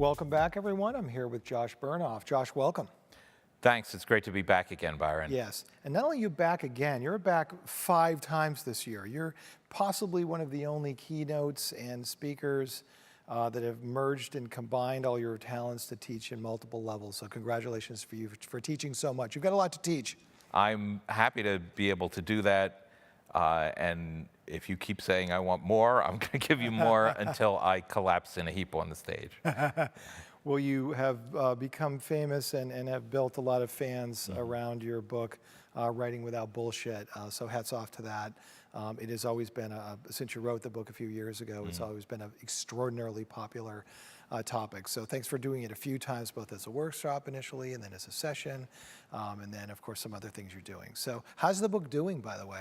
Welcome back, everyone. I'm here with Josh Bernoff. Josh, welcome. Thanks. It's great to be back again, Byron. Yes. And not only are you back again, you're back 5 times this year. You're possibly one of the only keynotes and speakers that have merged and combined all your talents to teach in multiple levels. So congratulations for you for teaching so much. You've got a lot to teach. I'm happy to be able to do that. And if you keep saying I want more, I'm going to give you more until I collapse in a heap on the stage. Well, you have become famous and have built a lot of fans around your book, Writing Without Bullshit. So hats off to that. It has always been, since you wrote the book a few years ago, it's always been an extraordinarily popular topic. So thanks for doing it a few times, both as a workshop initially and then as a session, and then, of course, some other things you're doing. So how's the book doing, by the way?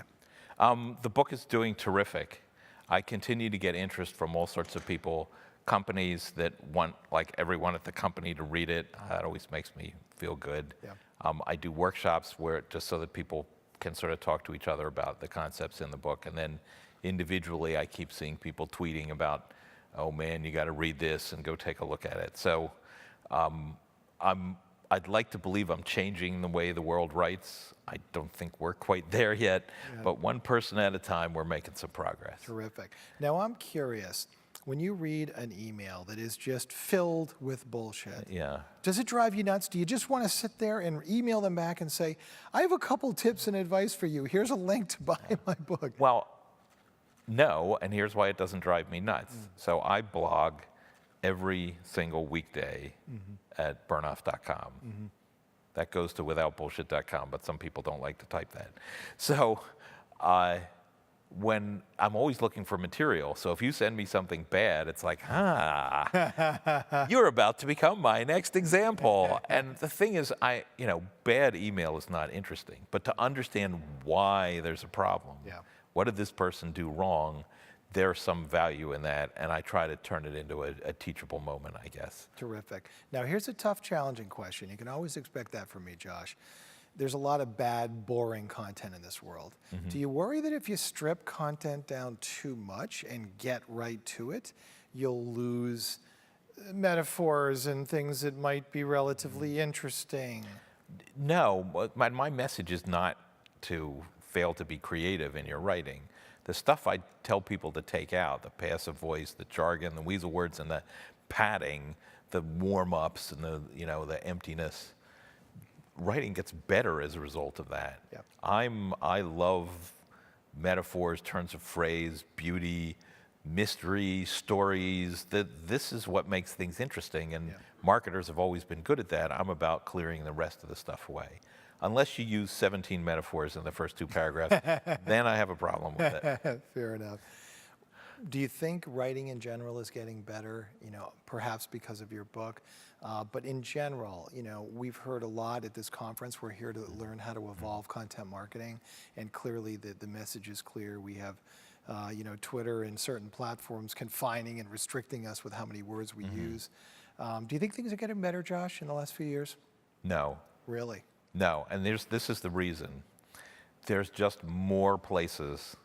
The book is doing terrific. I continue to get interest from all sorts of people, companies that want like everyone at the company to read it. That always makes me feel good. Yeah. I do workshops where just so that people can sort of talk to each other about the concepts in the book. And then individually, I keep seeing people tweeting about, oh man, you got to read this and go take a look at it. So I'd like to believe I'm changing the way the world writes. I don't think we're quite there yet, but one person at a time, we're making some progress. Terrific. Now, I'm curious, when you read an email that is just filled with bullshit, does it drive you nuts? Do you just want to sit there and email them back and say, I have a couple tips and advice for you. Here's a link to buy my book. Well, no, and here's why it doesn't drive me nuts. So I blog every single weekday at Bernoff.com. That goes to withoutbullshit.com, but some people don't like to type that. So when I'm always looking for material, so if you send me something bad, it's like, you're about to become my next example. And the thing is, bad email is not interesting, but to understand why there's a problem, what did this person do wrong, there's some value in that, and I try to turn it into a teachable moment, I guess. Terrific. Now, here's a tough, challenging question. You can always expect that from me, Josh. There's a lot of bad, boring content in this world. Do you worry that if you strip content down too much and get right to it, you'll lose metaphors and things that might be relatively interesting? No, my message is not to fail to be creative in your writing. The stuff I tell people to take out, the passive voice, the jargon, the weasel words, and the padding, the warm-ups, and the emptiness, writing gets better as a result of that. Yep. I love metaphors, turns of phrase, beauty, mystery, stories. This is what makes things interesting, and marketers have always been good at that. I'm about clearing the rest of the stuff away. Unless you use 17 metaphors in the first 2 paragraphs, then I have a problem with it. Fair enough. Do you think writing in general is getting better, perhaps because of your book? But in general, we've heard a lot at this conference. We're here to learn how to evolve content marketing, and clearly the message is clear. We have Twitter and certain platforms confining and restricting us with how many words we use. Do you think things are getting better, Josh, in the last few years? No. Really? No, and this is the reason. There's just more places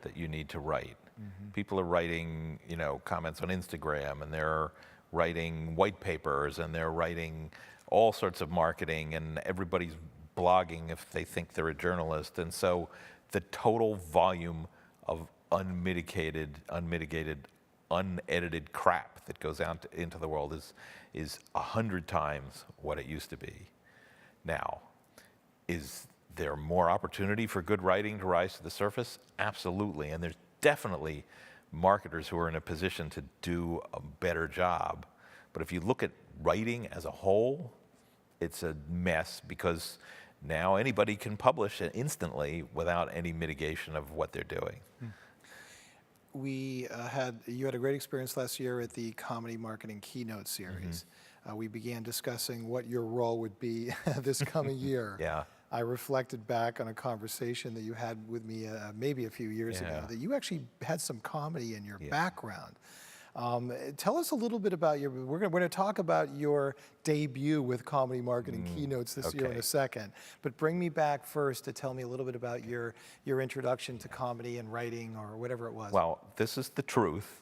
that you need to write. People are writing, comments on Instagram, and they're writing white papers, and they're writing all sorts of marketing, and everybody's blogging if they think they're a journalist. And so the total volume of unmitigated, unedited crap that goes out into the world is 100 times what it used to be. Now, is there more opportunity for good writing to rise to the surface? Absolutely, and there's definitely marketers who are in a position to do a better job. But if you look at writing as a whole, it's a mess because now anybody can publish it instantly without any mitigation of what they're doing. You had a great experience last year at the Comedy Marketing Keynote Series. We began discussing what your role would be this coming year. I reflected back on a conversation that you had with me maybe a few years ago, that you actually had some comedy in your background. Tell us a little bit about we're going to talk about your debut with Comedy Marketing Keynotes this year in a second, but bring me back first to tell me a little bit about your introduction to comedy and writing or whatever it was. Well, this is the truth.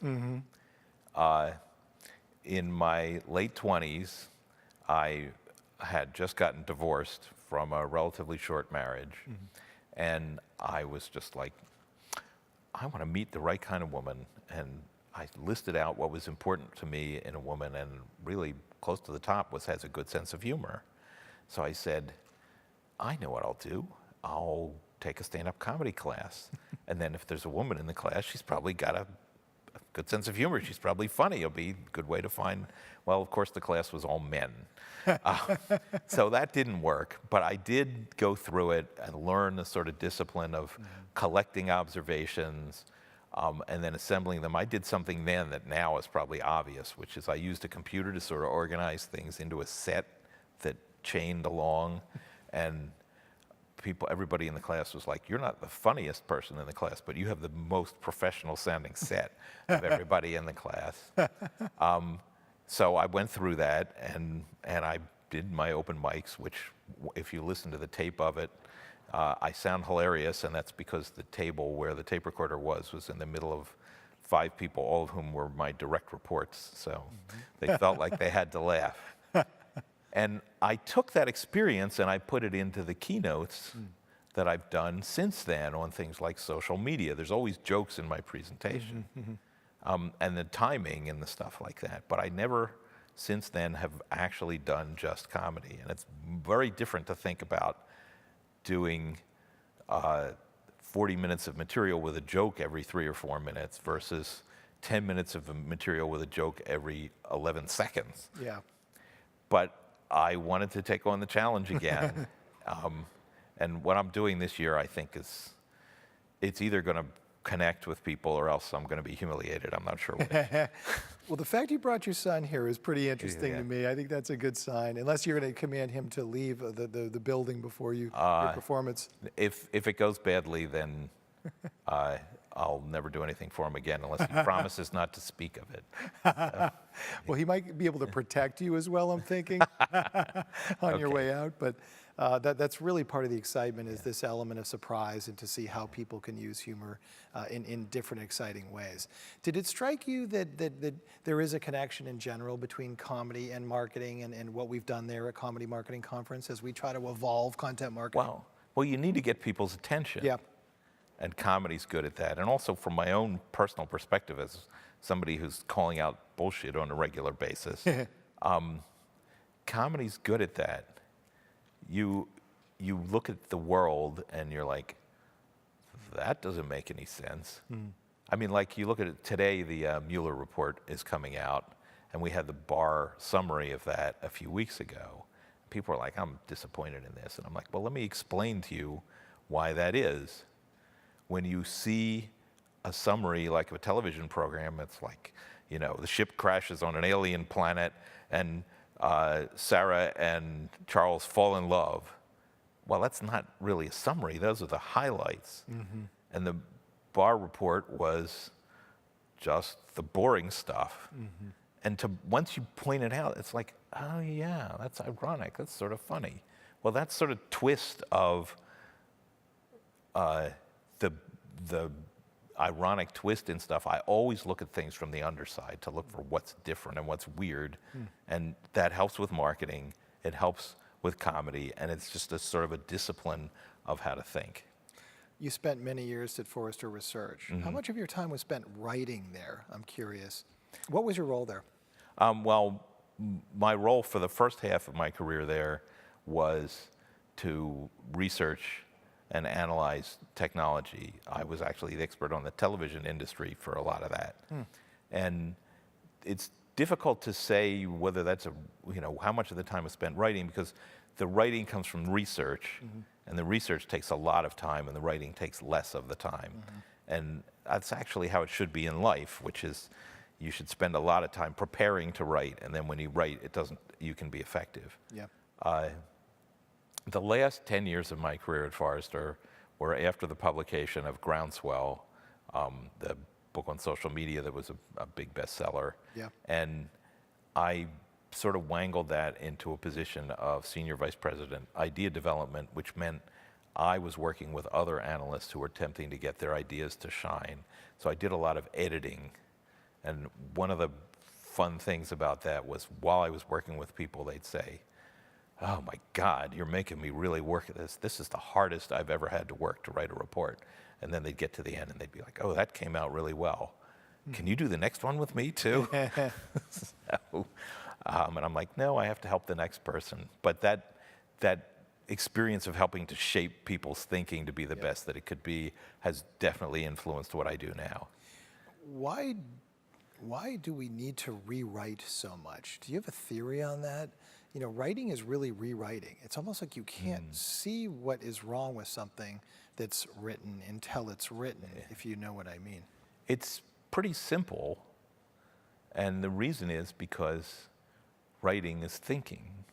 in my late 20s, I had just gotten divorced from a relatively short marriage. And I was just like, I want to meet the right kind of woman. And I listed out what was important to me in a woman, and really close to the top was has a good sense of humor. So I said, I know what I'll do. I'll take a stand-up comedy class. And then if there's a woman in the class, she's probably got a good sense of humor. She's probably funny. It'll be a good way to find, well, of course, the class was all men. So that didn't work. But I did go through it and learn the sort of discipline of collecting observations and then assembling them. I did something then that now is probably obvious, which is I used a computer to sort of organize things into a set that chained along. And everybody in the class was like, you're not the funniest person in the class, but you have the most professional sounding set of everybody in the class. So I went through that, and I did my open mics, which if you listen to the tape of it, I sound hilarious, and that's because the table where the tape recorder was in the middle of 5 people, all of whom were my direct reports, so they felt like they had to laugh. And I took that experience and I put it into the keynotes that I've done since then on things like social media. There's always jokes in my presentation, and the timing and the stuff like that. But I never, since then, have actually done just comedy. And it's very different to think about doing 40 minutes of material with a joke every 3 or 4 minutes versus 10 minutes of material with a joke every 11 seconds. Yeah. But I wanted to take on the challenge again. And what I'm doing this year, I think, it's either going to connect with people or else I'm going to be humiliated. I'm not sure which. Well, the fact you brought your son here is pretty interesting to me. I think that's a good sign, unless you're going to command him to leave the building before your performance. If it goes badly, then I'll never do anything for him again unless he promises not to speak of it. Well, he might be able to protect you as well, I'm thinking, on your way out. But that's really part of the excitement, is this element of surprise and to see how people can use humor in different exciting ways. Did it strike you that there is a connection in general between comedy and marketing and what we've done there at Comedy Marketing Conference as we try to evolve content marketing? Well, you need to get people's attention. Yeah. And comedy's good at that. And also from my own personal perspective as somebody who's calling out bullshit on a regular basis, comedy's good at that. You look at the world and you're like, that doesn't make any sense. I mean, like you look at it today, the Mueller report is coming out, and we had the bar summary of that a few weeks ago. People are like, I'm disappointed in this. And I'm like, well, let me explain to you why that is. When you see a summary like of a television program, it's like, the ship crashes on an alien planet and Sarah and Charles fall in love. Well, that's not really a summary. Those are the highlights. And the bar report was just the boring stuff. And once you point it out, it's like, oh yeah, that's ironic. That's sort of funny. Well, that sort of twist of the ironic twist in stuff, I always look at things from the underside to look for what's different and what's weird. And that helps with marketing, it helps with comedy, and it's just a sort of a discipline of how to think. You spent many years at Forrester Research. How much of your time was spent writing there? I'm curious. What was your role there? Well, my role for the first half of my career there was to research and analyze technology. I was actually the expert on the television industry for a lot of that. And it's difficult to say whether that's how much of the time was spent writing, because the writing comes from research, and the research takes a lot of time, and the writing takes less of the time. And that's actually how it should be in life, which is you should spend a lot of time preparing to write, and then when you write, you can be effective. The last 10 years of my career at Forrester were after the publication of Groundswell, the book on social media that was a big bestseller. And I sort of wangled that into a position of senior vice president, idea development, which meant I was working with other analysts who were attempting to get their ideas to shine. So I did a lot of editing. And one of the fun things about that was while I was working with people, they'd say, "Oh my God, you're making me really work at this. This is the hardest I've ever had to work to write a report." And then they'd get to the end and they'd be like, "Oh, that came out really well. Can you do the next one with me too?" So, and I'm like, "No, I have to help the next person." But that experience of helping to shape people's thinking to be the best that it could be has definitely influenced what I do now. Why do we need to rewrite so much? Do you have a theory on that? You know, writing is really rewriting. It's almost like you can't see what is wrong with something that's written until it's written, if you know what I mean. It's pretty simple, and the reason is because writing is thinking.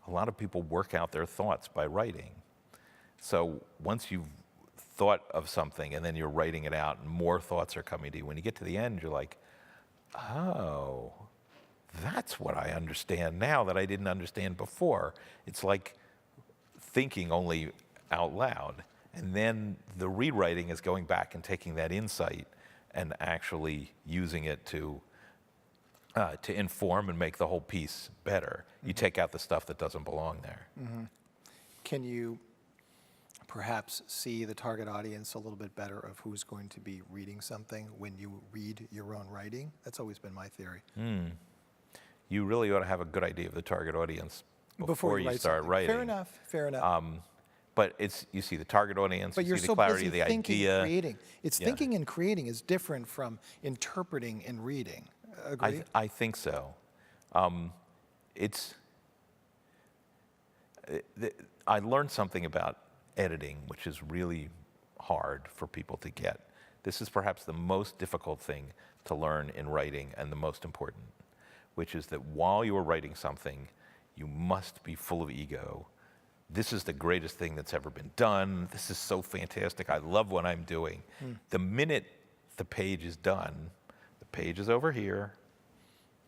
A lot of people work out their thoughts by writing. So once you've thought of something and then you're writing it out and more thoughts are coming to you, when you get to the end, you're like, "Oh, that's what I understand now that I didn't understand before." It's like thinking only out loud. And then the rewriting is going back and taking that insight and actually using it to inform and make the whole piece better. You take out the stuff that doesn't belong there. Can you perhaps see the target audience a little bit better of who's going to be reading something when you read your own writing? That's always been my theory. You really ought to have a good idea of the target audience before you start writing. Fair enough, fair enough. But you see the target audience, But you you're see so the clarity busy of the thinking idea. and creating. It's thinking and creating is different from interpreting and reading. Agree? I think so. I learned something about editing, which is really hard for people to get. This is perhaps the most difficult thing to learn in writing and the most important, which is that while you are writing something, you must be full of ego. This is the greatest thing that's ever been done. This is so fantastic. I love what I'm doing. The minute the page is done, the page is over here,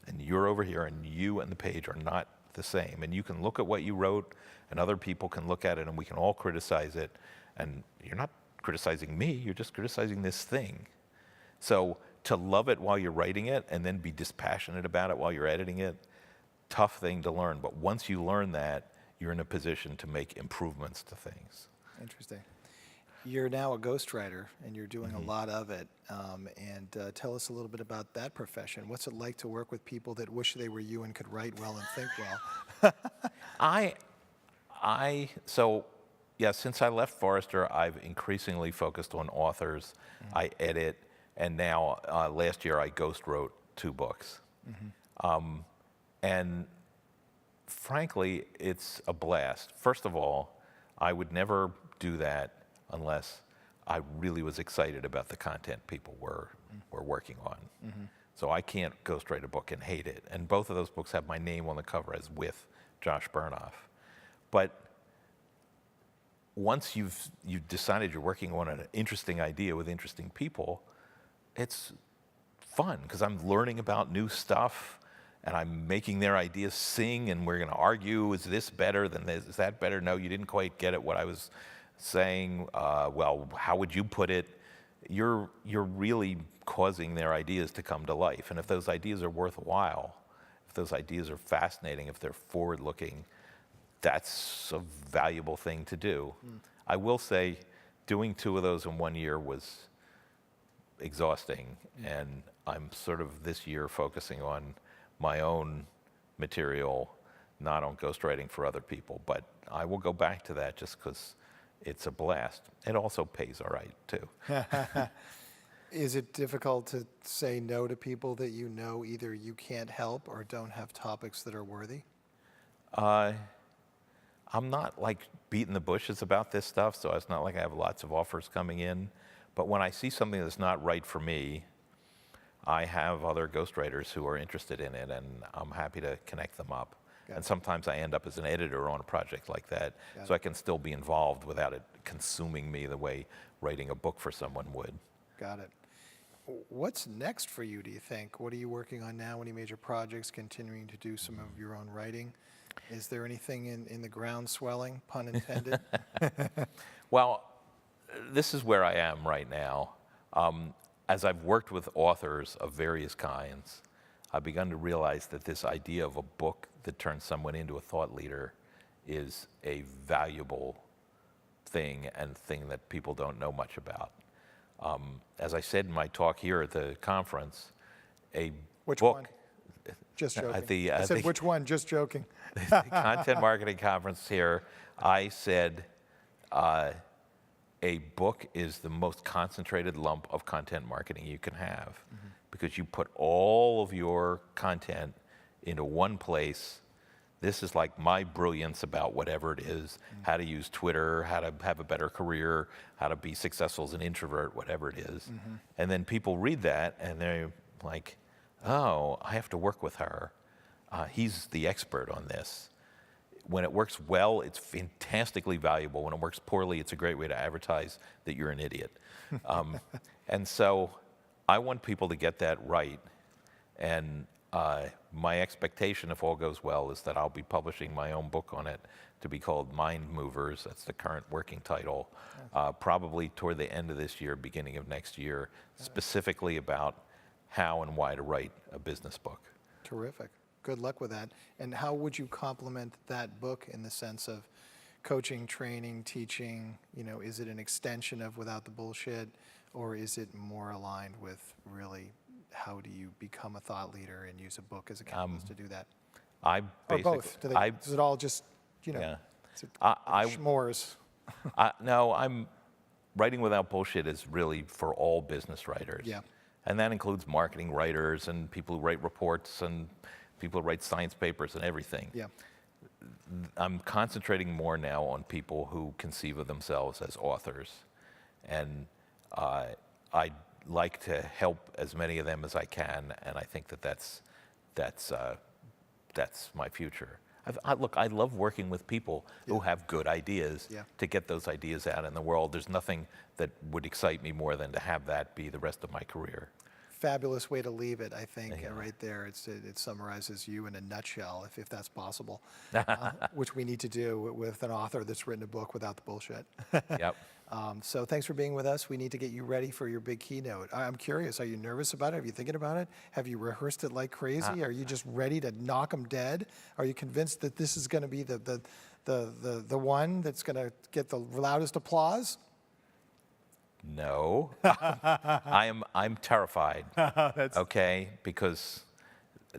and you're over here, and you and the page are not the same. And you can look at what you wrote, and other people can look at it, and we can all criticize it. And you're not criticizing me, you're just criticizing this thing. So to love it while you're writing it, and then be dispassionate about it while you're editing it, tough thing to learn. But once you learn that, you're in a position to make improvements to things. Interesting. You're now a ghostwriter, and you're doing a lot of it. Tell us a little bit about that profession. What's it like to work with people that wish they were you and could write well and think well? Since I left Forrester, I've increasingly focused on authors. I edit, and now last year I ghost wrote 2 books. And frankly, it's a blast. First of all, I would never do that unless I really was excited about the content people were working on. So I can't ghostwrite a book and hate it. And both of those books have my name on the cover as with Josh Bernoff. But once you've decided you're working on an interesting idea with interesting people, it's fun because I'm learning about new stuff and I'm making their ideas sing, and we're going to argue, is this better than this? Is that better? No, you didn't quite get it what I was saying. Well, how would you put it? You're really causing their ideas to come to life. And if those ideas are worthwhile, if those ideas are fascinating, if they're forward-looking, that's a valuable thing to do. I will say doing 2 of those in 1 year was exhausting, and I'm sort of this year focusing on my own material, not on ghostwriting for other people. But I will go back to that just because it's a blast. It also pays all right, too. Is it difficult to say no to people that you know either you can't help or don't have topics that are worthy? I'm not like beating the bushes about this stuff, so it's not like I have lots of offers coming in. But when I see something that's not right for me, I have other ghostwriters who are interested in it, and I'm happy to connect them up. And sometimes I end up as an editor on a project like that, so I can still be involved without it consuming me the way writing a book for someone would. Got it. What's next for you, do you think? What are you working on now? Any major projects, continuing to do some of your own writing? Is there anything in the ground swelling, pun intended? Well, this is where I am right now. As I've worked with authors of various kinds, I've begun to realize that this idea of a book that turns someone into a thought leader is a valuable thing and thing that people don't know much about. As I said in my talk here at the conference, a Which book... one? Just joking. I said, think which one? Just joking. the content marketing conference here, I said a book is the most concentrated lump of content marketing you can have, because you put all of your content into one place. This is like my brilliance about whatever it is, how to use Twitter, how to have a better career, how to be successful as an introvert, whatever it is. And then people read that and they're like, oh, I have to work with her. He's the expert on this. When it works well, it's fantastically valuable. When it works poorly, it's a great way to advertise that you're an idiot. And so I want people to get that right. And my expectation, if all goes well, is that I'll be publishing my own book on it to be called Mind Movers. That's the current working title. Probably toward the end of this year, beginning of next year, specifically about how and why to write a business book. Terrific. Good luck with that. And how would you complement that book in the sense of coaching, training, teaching? You know, is it an extension of Without the Bullshit, or is it more aligned with really how do you become a thought leader and use a book as a catalyst to do that? I or both? Is it all just, you know, is it schmores? No, I'm writing Without Bullshit is really for all business writers. Yeah. And that includes marketing writers and people who write reports and people who write science papers and everything. Yeah. I'm concentrating more now on people who conceive of themselves as authors. And I'd like to help as many of them as I can, and I think that that's my future. Look, I love working with people who have good ideas to get those ideas out in the world. There's nothing that would excite me more than to have that be the rest of my career. Fabulous way to leave it, I think, right there. It summarizes you in a nutshell, if that's possible, which we need to do with an author that's written a book without the bullshit. Yep. So thanks for being with us. We need to get you ready for your big keynote. I'm curious, are you nervous about it? Are you thinking about it? Have you rehearsed it like crazy? Are you just ready to knock them dead? Are you convinced that this is going to be the one that's going to get the loudest applause? No, I'm terrified. Okay, because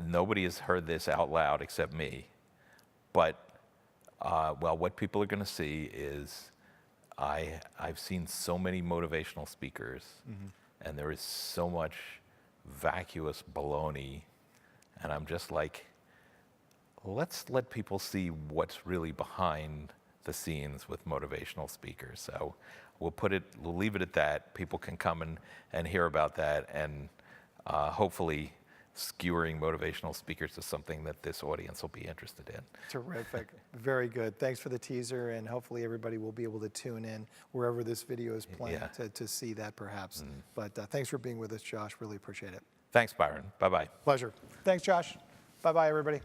nobody has heard this out loud except me. But well, what people are going to see is I've seen so many motivational speakers, and there is so much vacuous baloney, and I'm just like, let's let people see what's really behind the scenes with motivational speakers. So we'll leave it at that. People can come and hear about that, and hopefully skewering motivational speakers to something that this audience will be interested in. Terrific. Very good. Thanks for the teaser, and hopefully everybody will be able to tune in wherever this video is playing to see that perhaps. But thanks for being with us, Josh. Really appreciate it. Thanks, Byron. Bye-bye. Pleasure. Thanks, Josh. Bye-bye, everybody.